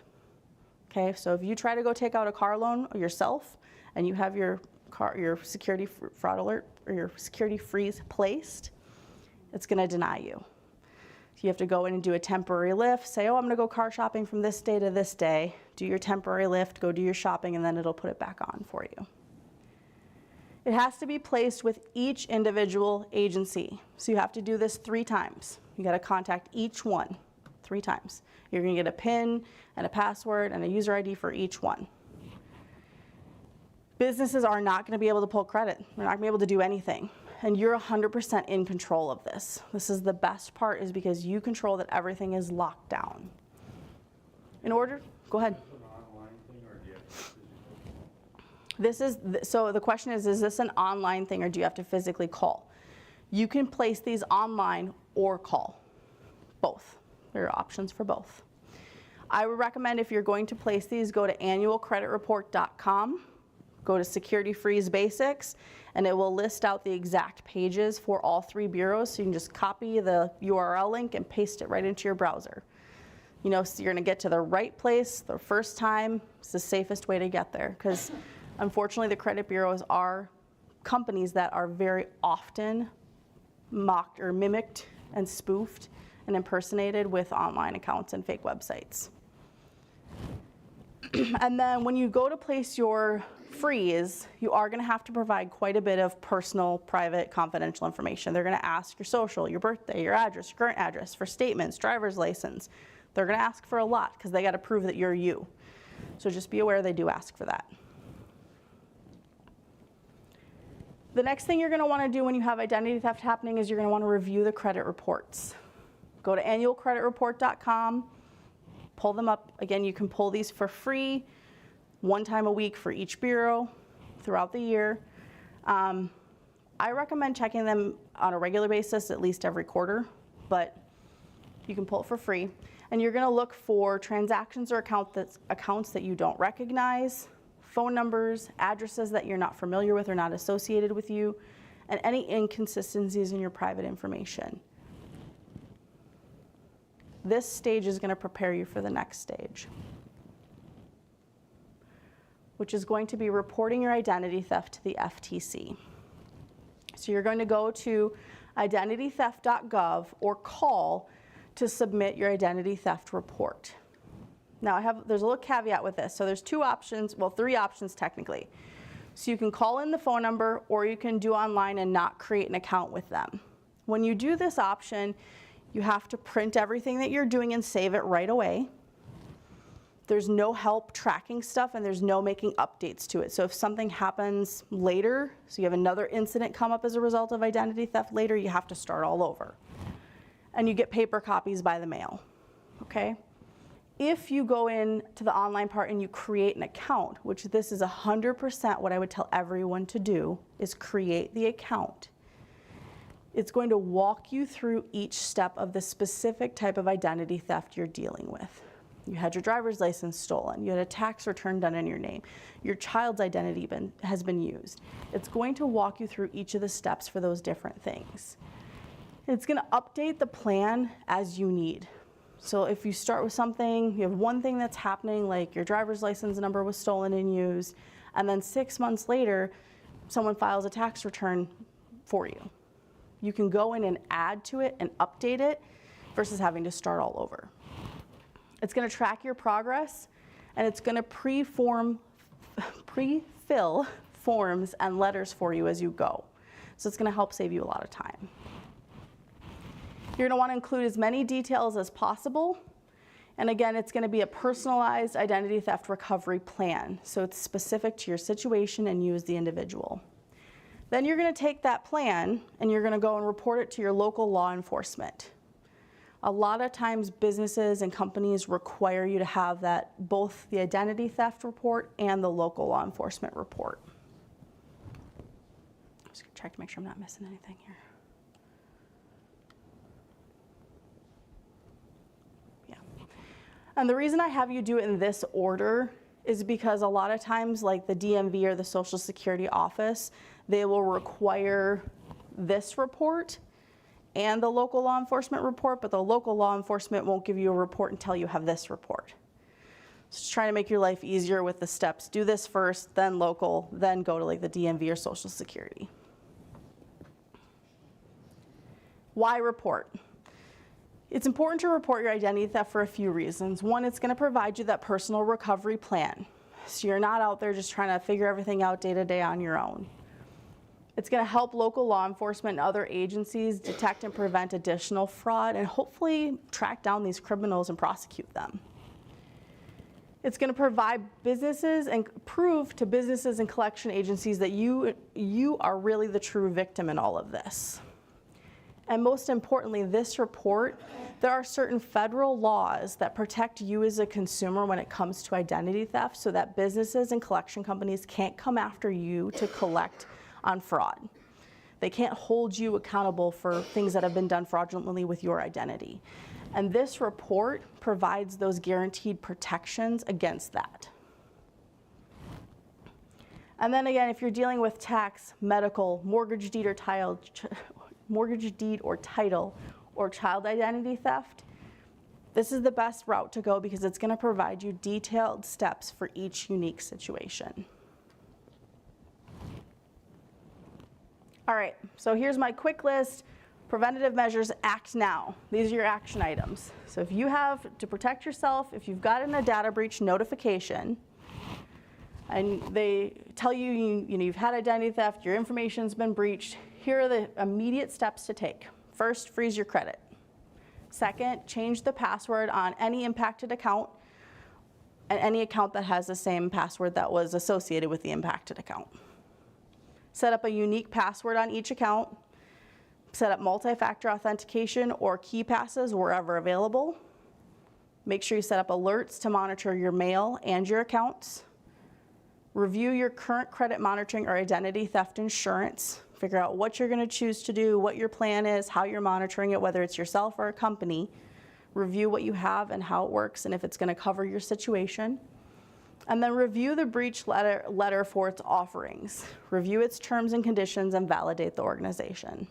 okay? So if you try to go take out a car loan yourself and you have your security fraud alert or your security freeze placed, it's gonna deny you. You have to go in and do a temporary lift, say, oh, I'm gonna go car shopping from this day to this day, do your temporary lift, go do your shopping, and then it'll put it back on for you. It has to be placed with each individual agency. So you have to do this 3 times. You gotta contact each one 3 times. You're gonna get a PIN and a password and a user ID for each one. Businesses are not gonna be able to pull credit. They're not gonna be able to do anything. And you're 100% in control of this. This is the best part, is because you control that everything is locked down. Go ahead. Is this an online thing, or do you have to physically? This is, so the question is this an online thing or do you have to physically call? You can place these online or call, both. There are options for both. I would recommend, if you're going to place these, go to annualcreditreport.com, go to Security Freeze Basics, and it will list out the exact pages for all 3 bureaus, so you can just copy the URL link and paste it right into your browser. You know, so you're gonna get to the right place the first time. It's the safest way to get there, because unfortunately the credit bureaus are companies that are very often mocked or mimicked and spoofed and impersonated with online accounts and fake websites. And then when you go to place your freeze, you are gonna have to provide quite a bit of personal, private, confidential information. They're gonna ask your social, your birthday, your address, your current address, for statements, driver's license. They're gonna ask for a lot because they gotta prove that you're you. So just be aware they do ask for that. The next thing you're gonna wanna do when you have identity theft happening is you're gonna wanna review the credit reports. Go to annualcreditreport.com, pull them up. Again, you can pull these for free, 1 time a week for each bureau throughout the year. I recommend checking them on a regular basis, at least every quarter, but you can pull it for free. And you're gonna look for transactions or accounts that you don't recognize, phone numbers, addresses that you're not familiar with or not associated with you, and any inconsistencies in your private information. This stage is gonna prepare you for the next stage, which is going to be reporting your identity theft to the FTC. So you're going to go to identitytheft.gov or call to submit your identity theft report. Now there's a little caveat with this. So there's 2 options, well, 3 options technically. So you can call in the phone number, or you can do online and not create an account with them. When you do this option, you have to print everything that you're doing and save it right away. There's no help tracking stuff, and there's no making updates to it. So if something happens later, so you have another incident come up as a result of identity theft later, you have to start all over. And you get paper copies by the mail, okay? If you go in to the online part and you create an account, which this is 100% what I would tell everyone to do, is create the account. It's going to walk you through each step of the specific type of identity theft you're dealing with. You had your driver's license stolen, you had a tax return done in your name, your child's identity has been used. It's going to walk you through each of the steps for those different things. It's gonna update the plan as you need. So if you start with something, you have one thing that's happening, like your driver's license number was stolen and used, and then 6 months later, someone files a tax return for you. You can go in and add to it and update it versus having to start all over. It's gonna track your progress, and it's gonna pre-fill forms and letters for you as you go. So it's gonna help save you a lot of time. You're gonna wanna include as many details as possible. And again, it's gonna be a personalized identity theft recovery plan. So it's specific to your situation and you as the individual. Then you're gonna take that plan and you're gonna go and report it to your local law enforcement. A lot of times businesses and companies require you to have that, both the identity theft report and the local law enforcement report. I'm just gonna check to make sure I'm not missing anything here. Yeah. And the reason I have you do it in this order is because a lot of times, like the DMV or the Social Security office, they will require this report and the local law enforcement report, but the local law enforcement won't give you a report until you have this report. So just trying to make your life easier with the steps. Do this first, then local, then go to like the DMV or Social Security. Why report? It's important to report your identity theft for a few reasons. One, it's going to provide you that personal recovery plan, so you're not out there just trying to figure everything out day to day on your own. It's going to help local law enforcement and other agencies detect and prevent additional fraud and hopefully track down these criminals and prosecute them. It's going to provide businesses and prove to businesses and collection agencies that you are really the true victim in all of this. And most importantly, this report, there are certain federal laws that protect you as a consumer when it comes to identity theft, so that businesses and collection companies can't come after you to collect on fraud. They can't hold you accountable for things that have been done fraudulently with your identity. And this report provides those guaranteed protections against that. And then again, if you're dealing with tax, medical, mortgage deed or title, or child identity theft, this is the best route to go because it's going to provide you detailed steps for each unique situation. All right, so here's my quick list. Preventative measures, act now. These are your action items. So if you have to protect yourself, if you've gotten a data breach notification, and they tell you, you've had identity theft, your information's been breached, here are the immediate steps to take. First, freeze your credit. Second, change the password on any impacted account and any account that has the same password that was associated with the impacted account. Set up a unique password on each account. Set up multi-factor authentication or key passes wherever available. Make sure you set up alerts to monitor your mail and your accounts. Review your current credit monitoring or identity theft insurance. Figure out what you're going to choose to do, what your plan is, how you're monitoring it, whether it's yourself or a company. Review what you have and how it works and if it's going to cover your situation. And then review the breach letter for its offerings. Review its terms and conditions and validate the organization.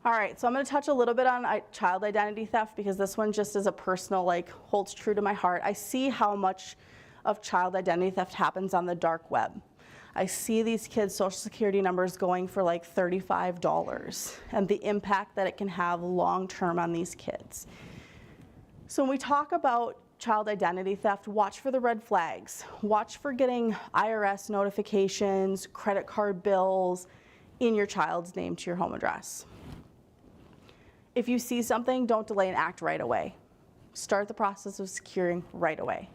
All right, so I'm going to touch a little bit on child identity theft because this one just is a personal, holds true to my heart. I see how much of child identity theft happens on the dark web. I see these kids' social security numbers going for $35 and the impact that it can have long-term on these kids. So when we talk about child identity theft, watch for the red flags. Watch for getting IRS notifications, credit card bills in your child's name to your home address. If you see something, don't delay and act right away. Start the process of securing right away.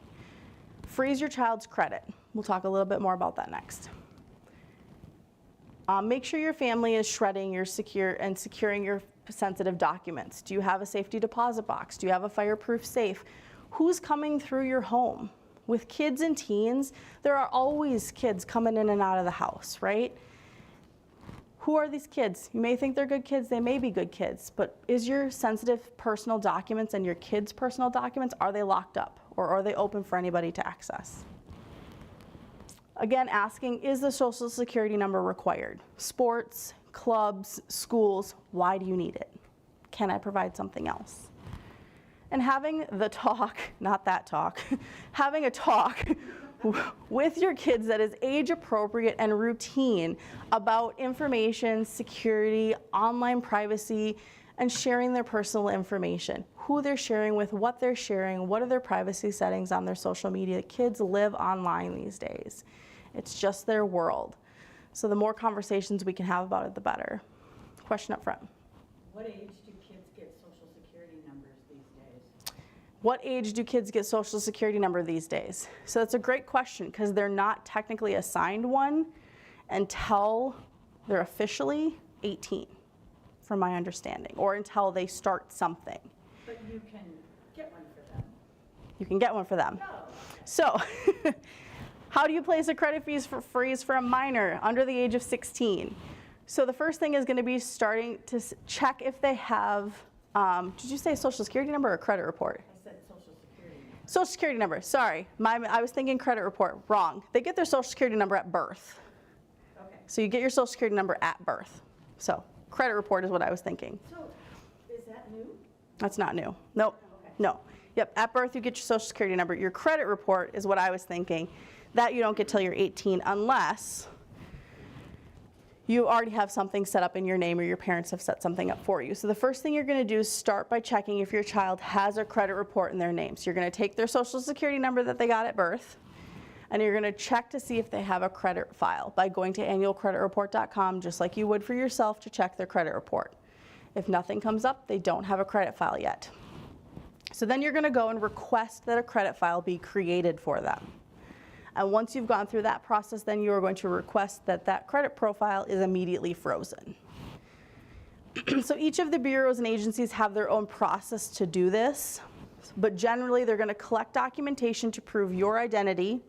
Freeze your child's credit. We'll talk a little bit more about that next. Make sure your family is shredding your securing your sensitive documents. Do you have a safety deposit box? Do you have a fireproof safe? Who's coming through your home? With kids and teens, there are always kids coming in and out of the house, right? Who are these kids? You may think they're good kids, they may be good kids, but is your sensitive personal documents and your kids' personal documents, are they locked up or are they open for anybody to access? Again, asking, is the social security number required? Sports, clubs, schools, why do you need it? Can I provide something else? And having the talk, not that talk, having a talk with your kids that is age appropriate and routine about information, security, online privacy, and sharing their personal information. Who they're sharing with, what they're sharing, what are their privacy settings on their social media. Kids live online these days. It's just their world. So the more conversations we can have about it, the better. Question up front. What age do kids get social security numbers these days? What age do kids get social security number these days? So that's a great question because they're not technically assigned one until they're officially 18, from my understanding, or until they start something. But you can get one for them. You can get one for them. Oh. So How do you place a credit freeze for a minor under the age of 16? So the first thing is going to be starting to check if they have, did you say social security number or credit report? I said social security. Social security number, sorry. I was thinking credit report, wrong. They get their social security number at birth. Okay. So you get your social security number at birth. So credit report is what I was thinking. So, is that new? That's not new. Nope. Okay. No. Yep. At birth, you get your social security number. Your credit report is what I was thinking. That you don't get till you're 18 unless you already have something set up in your name or your parents have set something up for you. So the first thing you're going to do is start by checking if your child has a credit report in their name. So you're going to take their social security number that they got at birth, and you're going to check to see if they have a credit file by going to annualcreditreport.com, just like you would for yourself, to check their credit report. If nothing comes up, they don't have a credit file yet. So then you're going to go and request that a credit file be created for them. And once you've gone through that process, then you are going to request that that credit profile is immediately frozen. So each of the bureaus and agencies have their own process to do this, but generally they're going to collect documentation to prove your identity,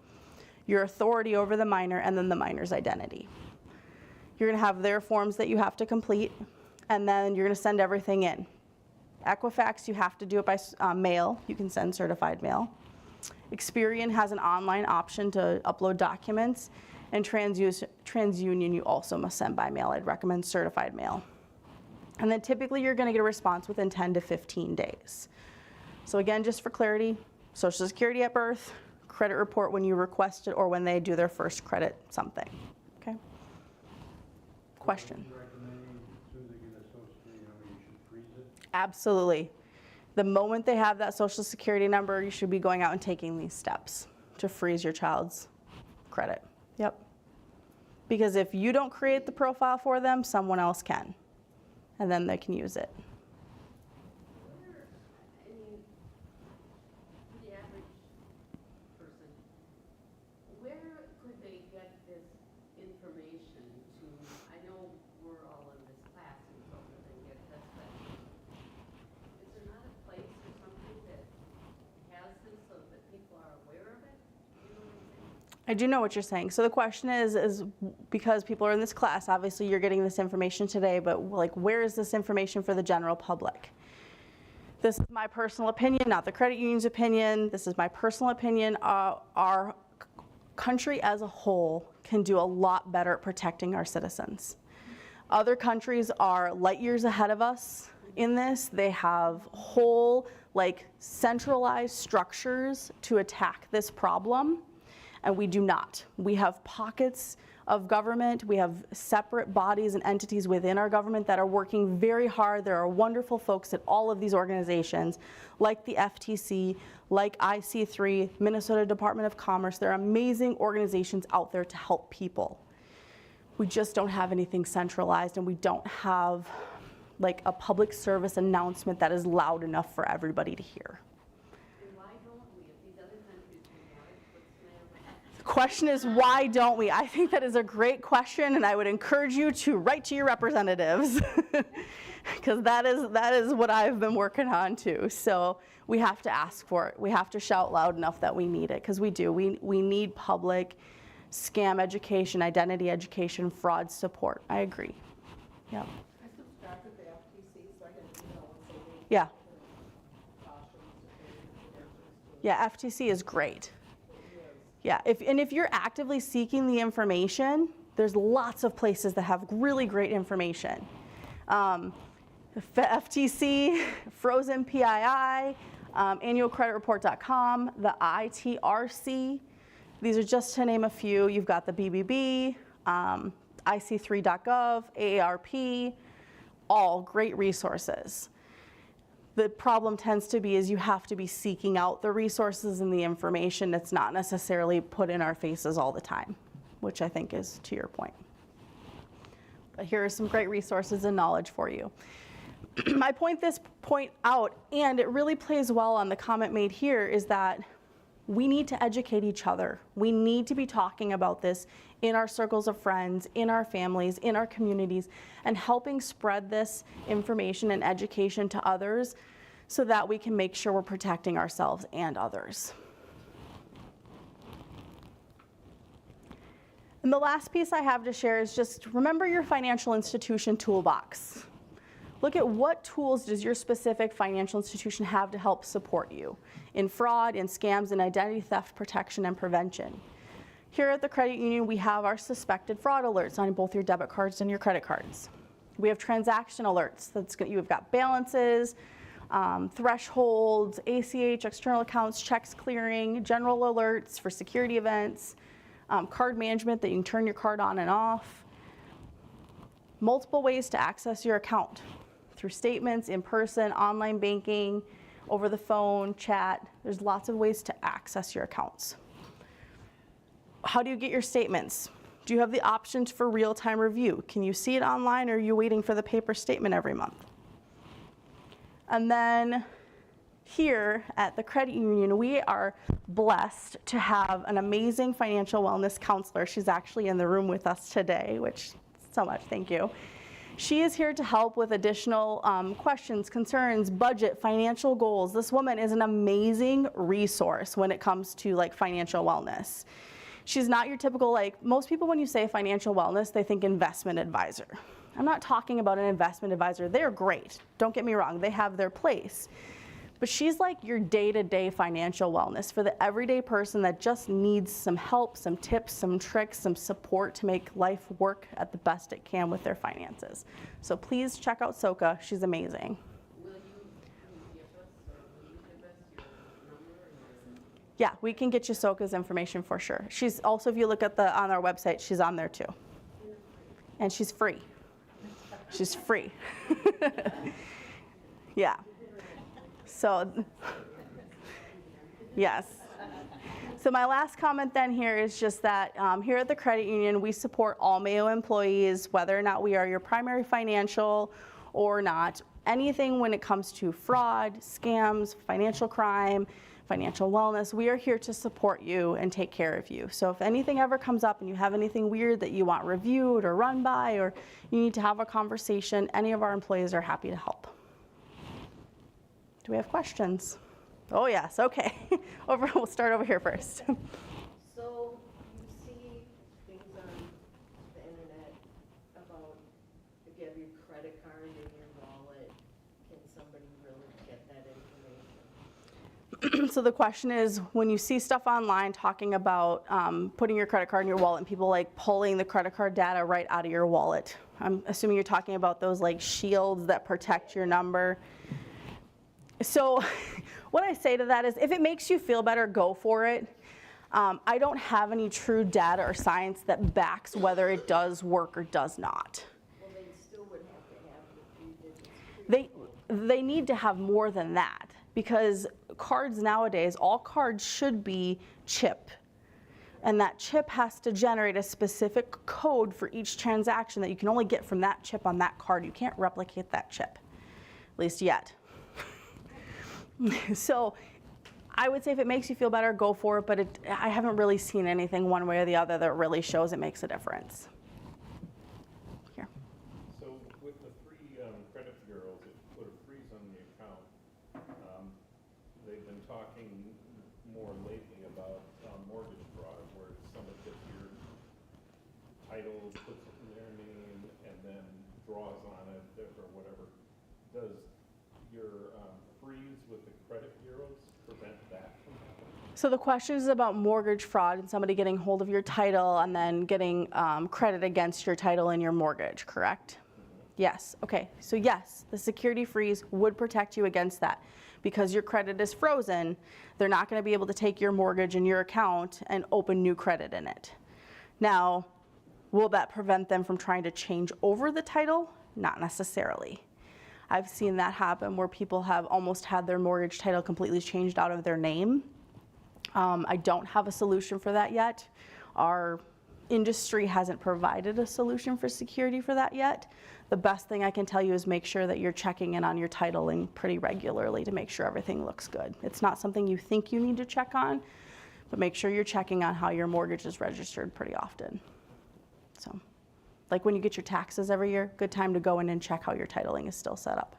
your authority over the minor, and then the minor's identity. You're going to have their forms that you have to complete, and then you're going to send everything in. Equifax, you have to do it by mail. You can send certified mail. Experian has an online option to upload documents, and TransUnion you also must send by mail. I'd recommend certified mail. And then typically you're going to get a response within 10 to 15 days. So again, just for clarity, Social Security at birth, credit report when you request it or when they do their first credit something. Okay? Question? Would you recommend as soon as they get a social security number, you should freeze it? Absolutely. The moment they have that social security number, you should be going out and taking these steps to freeze your child's credit. Yep. Because if you don't create the profile for them, someone else can. And then they can use it. Where, I mean, for the average person, where could they get this information to, I know we're all in this class and so that they get this, but is there not a place or something that has this so that people are aware of it? You know what I'm saying? I do know what you're saying. So the question is because people are in this class, obviously you're getting this information today, but like, where is this information for the general public? This is my personal opinion, not the credit union's opinion. This is my personal opinion. Our country as a whole can do a lot better at protecting our citizens. Other countries are light years ahead of us in this. They have whole, like, centralized structures to attack this problem. And we do not. We have pockets of government. We have separate bodies and entities within our government that are working very hard. There are wonderful folks at all of these organizations, like the FTC, like IC3, Minnesota Department of Commerce. There are amazing organizations out there to help people. We just don't have anything centralized, and we don't have like a public service announcement that is loud enough for everybody to hear. And why don't we, if these other countries do more, what's the matter with that? The question is, why don't we? I think that is a great question, and I would encourage you to write to your representatives, because that is what I've been working on too. So we have to ask for it. We have to shout loud enough that we need it, because we do. We need public scam education, identity education, fraud support. I agree. Yeah. I subscribe to the FTC, so I get an email and say, hey, Yeah. cautions, Yeah, FTC is great. it is. Yeah, if you're actively seeking the information, there's lots of places that have really great information. FTC, Frozen PII, annualcreditreport.com, the ITRC. These are just to name a few. You've got the BBB, IC3.gov, AARP, all great resources. The problem tends to be is you have to be seeking out the resources and the information that's not necessarily put in our faces all the time, which I think is to your point. But here are some great resources and knowledge for you. I point out, and it really plays well on the comment made here, is that we need to educate each other. We need to be talking about this in our circles of friends, in our families, in our communities, and helping spread this information and education to others so that we can make sure we're protecting ourselves and others. And the last piece I have to share is just remember your financial institution toolbox. Look at what tools does your specific financial institution have to help support you in fraud, in scams, in identity theft protection and prevention. Here at the credit union, we have our suspected fraud alerts on both your debit cards and your credit cards. We have transaction alerts. You've got balances, thresholds, ACH, external accounts, checks clearing, general alerts for security events, card management that you can turn your card on and off. Multiple ways to access your account through statements, in person, online banking, over the phone, chat. There's lots of ways to access your accounts. How do you get your statements? Do you have the options for real-time review? Can you see it online, or are you waiting for the paper statement every month? And then here at the credit union, we are blessed to have an amazing financial wellness counselor. She's actually in the room with us today, which so much, thank you. She is here to help with additional questions, concerns, budget, financial goals. This woman is an amazing resource when it comes to like financial wellness. She's not your typical, like most people when you say financial wellness, they think investment advisor. I'm not talking about an investment advisor. They're great, don't get me wrong, they have their place. But she's like your day-to-day financial wellness for the everyday person that just needs some help, some tips, some tricks, some support to make life work at the best it can with their finances. So please check out Soka, she's amazing. Will you give us, or will you give us your number and Yeah, we can get you Soka's information for sure. She's also, if you look at on our website, she's on there too. And she's free. She's free. Yeah. So, yes. So my last comment then here is just that here at the credit union, we support all Mayo employees, whether or not we are your primary financial or not. Anything when it comes to fraud, scams, financial crime, financial wellness, we are here to support you and take care of you. So if anything ever comes up and you have anything weird that you want reviewed or run by, or you need to have a conversation, any of our employees are happy to help. Do we have questions? Oh yes, okay. We'll start over here first. So you see things on the internet about if you have your credit card in your wallet, can somebody really get that information? So the question is, when you see stuff online talking about putting your credit card in your wallet and people like pulling the credit card data right out of your wallet, I'm assuming you're talking about those like shields that protect your number. So what I say to that is, if it makes you feel better, go for it. I don't have any true data or science that backs whether it does work or does not. Well, they still would have to have the 3 digits. They need to have more than that, because cards nowadays, all cards should be chip. And that chip has to generate a specific code for each transaction that you can only get from that chip on that card. You can't replicate that chip, at least yet. So I would say if it makes you feel better, go for it, but I haven't really seen anything one way or the other that really shows it makes a difference. Here. So with the 3 credit bureaus that put a freeze on the account, they've been talking more lately about mortgage fraud, where somebody gets your title, puts it in their name, and then draws on it or whatever. Does your freeze with the credit bureaus prevent that from happening? So the question is about mortgage fraud and somebody getting hold of your title and then getting credit against your title and your mortgage, correct? Mm-hmm. Yes, okay, so yes, the security freeze would protect you against that. Because your credit is frozen, they're not gonna be able to take your mortgage and your account and open new credit in it. Now, will that prevent them from trying to change over the title? Not necessarily. I've seen that happen where people have almost had their mortgage title completely changed out of their name. I don't have a solution for that yet. Our industry hasn't provided a solution for security for that yet. The best thing I can tell you is make sure that you're checking in on your titling pretty regularly to make sure everything looks good. It's not something you think you need to check on, but make sure you're checking on how your mortgage is registered pretty often. So. Like when you get your taxes every year, good time to go in and check how your titling is still set up.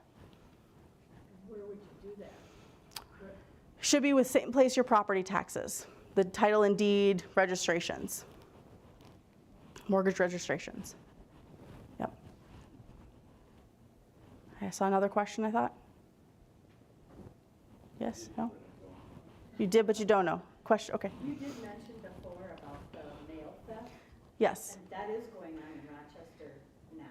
Where would you do that? Should be with same place your property taxes, the title and deed registrations. mortgage registrations. Yep. I saw another question, I thought. Yes, no? You did, but you don't know. Question, okay. You did mention before about the mail theft, Yes, and that is going on in Rochester now.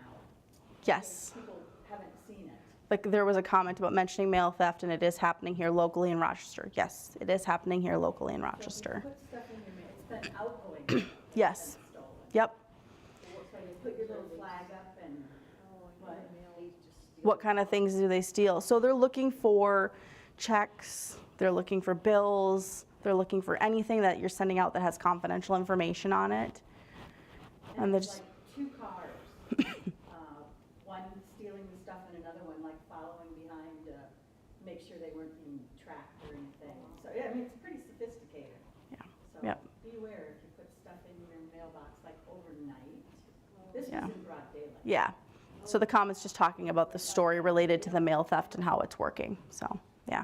yes. People haven't seen it. Like there was a comment about mentioning mail theft, and it is happening here locally in Rochester. Yes, it is happening here locally in Rochester. So if you put stuff in your mail, it's been outgoing. It's Yes. been stolen. Yep. So you put your little flag up and what? What kind of things do they steal? So they're looking for checks, they're looking for bills, they're looking for anything that you're sending out that has confidential information on it. And they're it's just, like 2 cars. One stealing the stuff and another one like following behind to make sure they weren't being tracked or anything. So, yeah, I mean, it's pretty sophisticated. Yeah. So Yep. beware if you put stuff in your mailbox like overnight. This Yeah. was in broad daylight. yeah. So the comment's just talking about the story related to the mail theft and how it's working. So, yeah.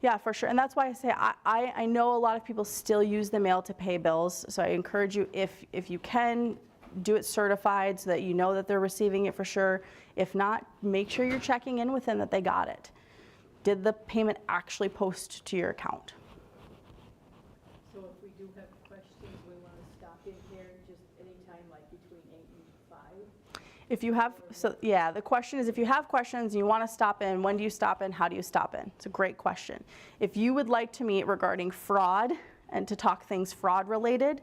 Yeah, for sure. And that's why I say I know a lot of people still use the mail to pay bills. So I encourage you, if you can, do it certified so that you know that they're receiving it for sure. If not, make sure you're checking in with them that they got it. Did the payment actually post to your account? So if we do have questions, we want to stop in here just anytime, like between 8 and 5? If you have, so yeah, the question is if you have questions and you want to stop in, when do you stop in? How do you stop in? It's a great question. If you would like to meet regarding fraud and to talk things fraud related,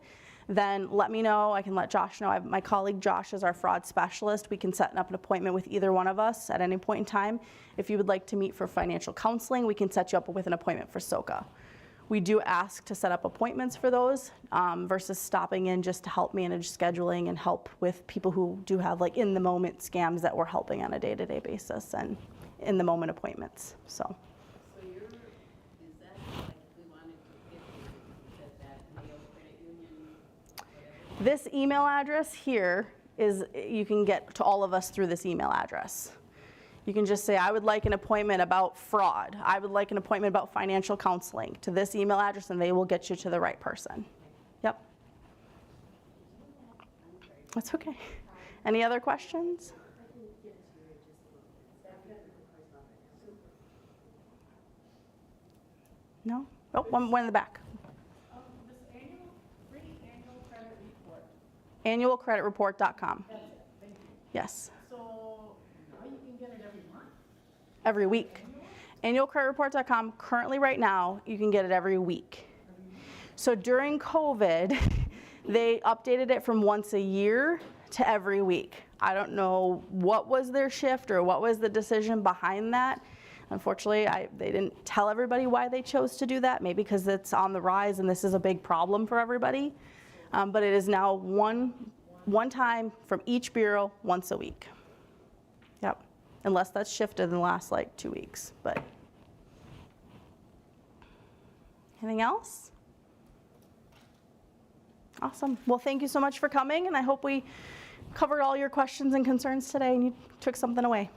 then let me know. I can let Josh know. My colleague Josh is our fraud specialist. We can set up an appointment with either one of us at any point in time. If you would like to meet for financial counseling, we can set you up with an appointment for SOCA. We do ask to set up appointments for those versus stopping in just to help manage scheduling and help with people who do have like in the moment scams that we're helping on a day-to-day basis and in the moment appointments. So So you're, is that like if we wanted to get that Mayo Credit Union, whatever? this email address here is, you can get to all of us through this email address. You can just say, I would like an appointment about fraud. I would like an appointment about financial counseling to this email address, and they will get you to the right person. Yep. That's okay. Any other questions? No? Oh, one in the back. This free annual credit report, Annualcreditreport.com. that's it, thank you. Yes, So now you can get it every month? every week. Annualcreditreport.com, currently right now, you can get it every week. So during COVID, they updated it from once a year to every week. I don't know what was their shift or what was the decision behind that. Unfortunately, they didn't tell everybody why they chose to do that, maybe because it's on the rise and this is a big problem for everybody. But it is now one time from each bureau once a week. Yep, unless that's shifted in the last like 2 weeks, but. Anything else? Awesome. Well, thank you so much for coming, and I hope we covered all your questions and concerns today and you took something away.